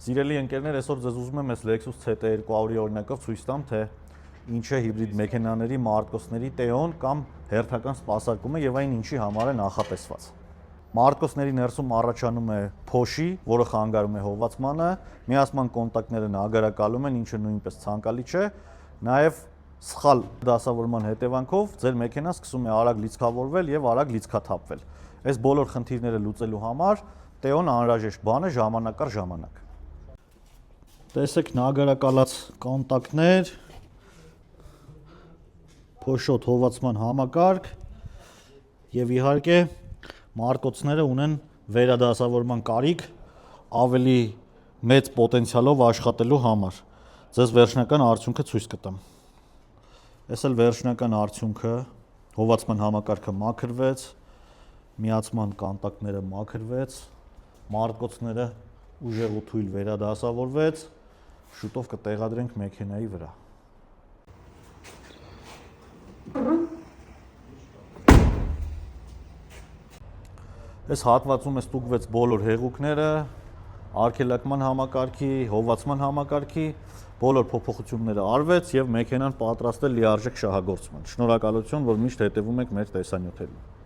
Սիրելի ընկերներ, այսօր ձեզ ուզում եմ այս Lexus CT200-ի օրինակով ցույց տամ, թե ինչ է հիբրիդ մեքենաների մարտկոցների տեոն կամ հերթական սպասարկումը եւ այն ինչի համար է նախատեսված։ Մարտկոցների ներսում առաջանում է փոշի, որը խանգարում է հովացմանը, միացման կոնտակտները նագարակալում են, ինչը նույնպես ցանկալի չէ, նաեւ սխալ դասավորման հետևանքով ձեր մեքենան սկսում է արագ լիցքավորվել եւ արագ լիցքաթափվել։ Այս բոլոր խնդիրները լուծելու համար տեոն անհրաժեշտ բան է ժամանակ առ ժամանակ։ Տեսեք նագարակալած կոնտակտներ, փոշոտ հովացման համակարգ եւ իհարկե մարտկոցները ունեն վերադասավորման կարիք ավելի մեծ պոտենցիալով աշխատելու համար։ Ձեզ վերջնական արդյունքը ցույց կտամ։ Այս էլ վերջնական արդյունքը, հովացման համակարգը մաքրվեց, միացման կոնտակտները մաքրվեց, մարտկոցները ուժեղ ու թույլ վերադասավորվեց, շուտով կտեղադրենք մեքենայի վրա։ Այս հատվածում է ստուգվեց բոլոր հեղուկները, արգելակման համակարգի, հովացման համակարգի, բոլոր փոփոխությունները արվեց եւ մեքենան պատրաստ է լիարժեք շահագործման։ Շնորհակալություն, որ միշտ հետևում եք մեր տեսանյութերին։